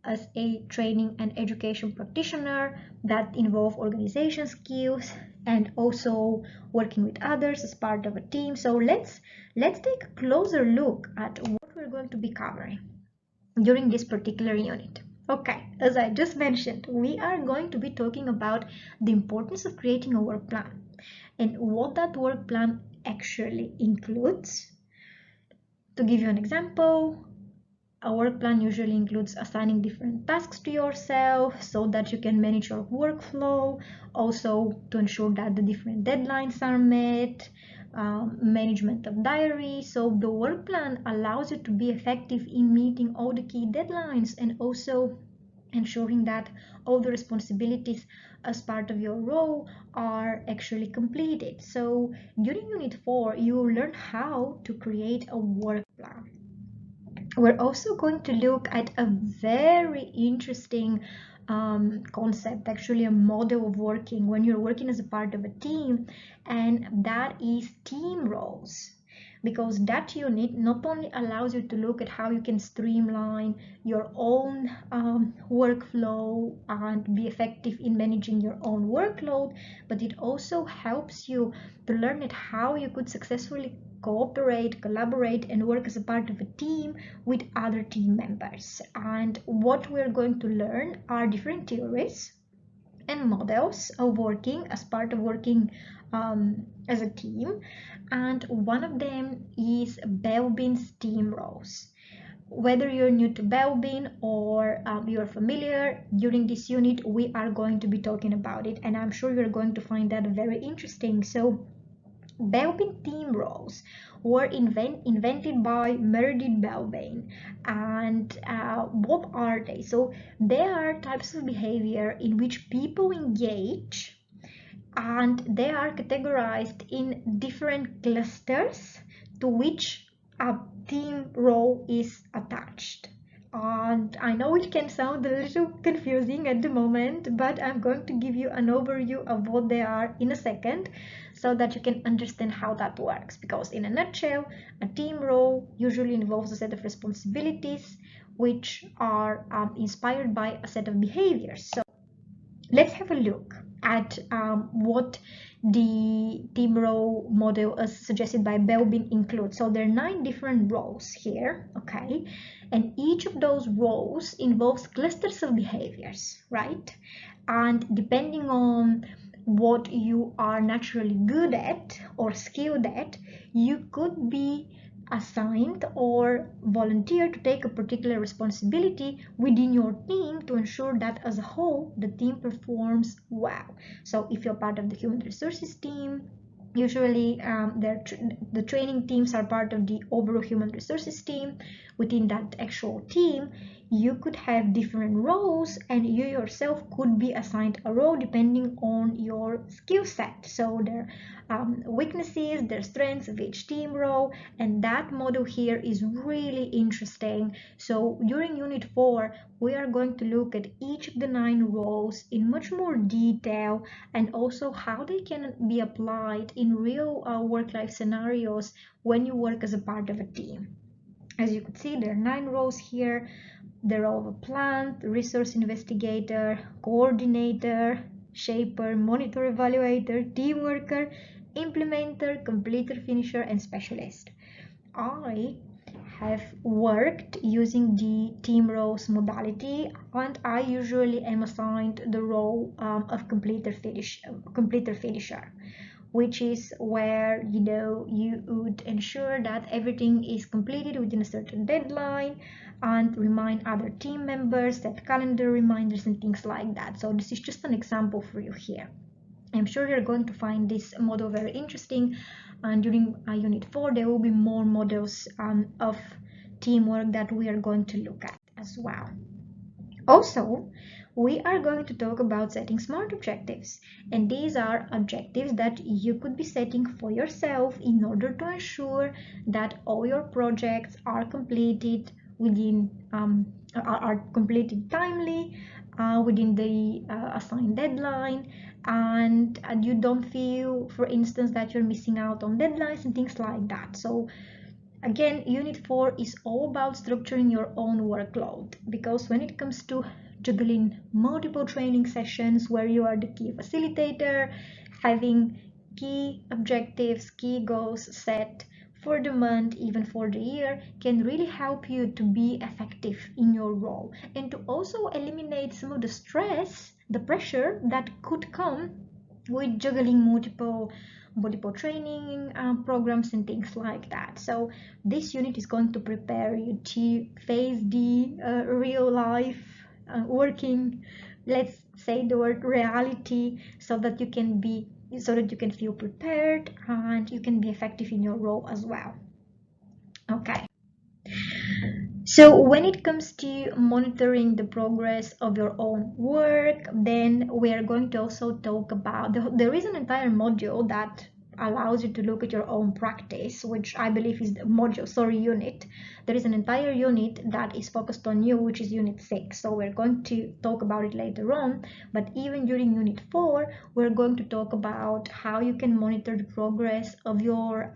as a training and education practitioner that involve organization skills and also working with others as part of a team. So let's take a closer look at what we're going to be covering during this particular unit. Okay, as I just mentioned, we are going to be talking about the importance of creating a work plan and what that work plan actually includes. To give you an example, a work plan usually includes assigning different tasks to yourself so that you can manage your workflow, also to ensure that the different deadlines are met, management of diary. So the work plan allows you to be effective in meeting all the key deadlines and also ensuring that all the responsibilities as part of your role are actually completed. So during Unit 4, you will learn how to create a work plan. We're also going to look at a very interesting concept, actually a model of working when you're working as a part of a team, and that is team roles. Because that unit not only allows you to look at how you can streamline your own workflow and be effective in managing your own workload, but it also helps you to learn at how you could successfully cooperate, collaborate, and work as a part of a team with other team members. And what we're going to learn are different theories and models of working as part of working as a team, and one of them is Belbin's team roles. Whether you're new to Belbin or you're familiar, during this unit we are going to be talking about it, and I'm sure you're going to find that very interesting. So Belbin team roles were invented by Meredith Belbin, and what are they? So they are types of behavior in which people engage, and they are categorized in different clusters to which a team role is attached. And I know it can sound a little confusing at the moment, but I'm going to give you an overview of what they are in a second so that you can understand how that works. Because in a nutshell, a team role usually involves a set of responsibilities which are inspired by a set of behaviors. So let's have a look at what the Timbrel model as suggested by Belbin includes. So there are 9 different roles here, okay? And each of those roles involves clusters of behaviors, right? And depending on what you are naturally good at or skilled at, you could be assigned or volunteer to take a particular responsibility within your team to ensure that as a whole the team performs well. So if you're part of the human resources team, usually the training teams are part of the overall human resources team. Within that actual team, you could have different roles, and you yourself could be assigned a role depending on your skill set. So there are weaknesses, their strengths of each team role, and that model here is really interesting. So during Unit 4, we are going to look at each of the 9 roles in much more detail, and also how they can be applied in real work-life scenarios when you work as a part of a team. As you could see, there are 9 roles here. The role of a plant, resource investigator, coordinator, shaper, monitor evaluator, team worker, implementer, completer, finisher, and specialist. I have worked using the team roles modality, and I usually am assigned the role of completer finisher, which is where you would ensure that everything is completed within a certain deadline and remind other team members, set calendar reminders and things like that. So this is just an example for you here. I'm sure you're going to find this model very interesting, and during Unit 4 there will be more models of teamwork that we are going to look at as well. Also, we are going to talk about setting SMART objectives, and these are objectives that you could be setting for yourself in order to ensure that all your projects are completed within are completed timely within the assigned deadline, and you don't feel, for instance, that you're missing out on deadlines and things like that. So Again, Unit 4 is all about structuring your own workload, because when it comes to juggling multiple training sessions where you are the key facilitator, having key objectives, key goals set for the month, even for the year, can really help you to be effective in your role and to also eliminate some of the stress, the pressure that could come with juggling multiple training programs and things like that. So this unit is going to prepare you to face the real life working, let's say the word reality, so that you can feel prepared and you can be effective in your role as well. Okay. So when it comes to monitoring the progress of your own work, then we are going to also talk about, there is an entire module that allows you to look at your own practice, which I believe is the unit. There is an entire unit that is focused on you, which is unit 6. So we're going to talk about it later on. But even during unit 4, we're going to talk about how you can monitor the progress of your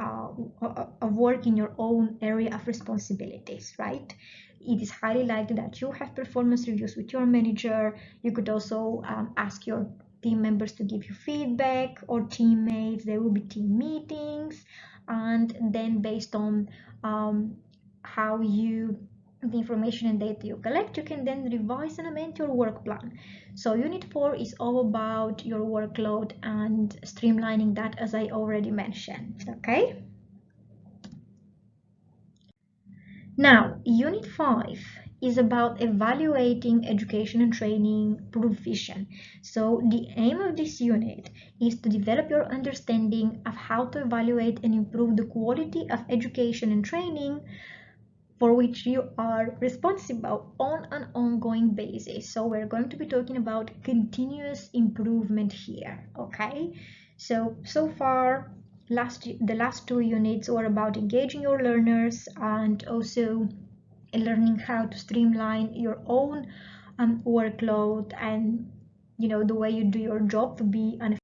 of work in your own area of responsibilities, right? It is highly likely that you have performance reviews with your manager. You could also ask your team members to give you feedback, or teammates. There will be team meetings, and then based on how you the information and data you collect, you can then revise and amend your work plan. So unit 4 is all about your workload and streamlining that, as I already mentioned. Okay. Now, Unit 5 is about evaluating education and training provision. So the aim of this unit is to develop your understanding of how to evaluate and improve the quality of education and training for which you are responsible on an ongoing basis. So we're going to be talking about continuous improvement here, okay? So far, the last 2 units were about engaging your learners and also learning how to streamline your own workload and the way you do your job to be an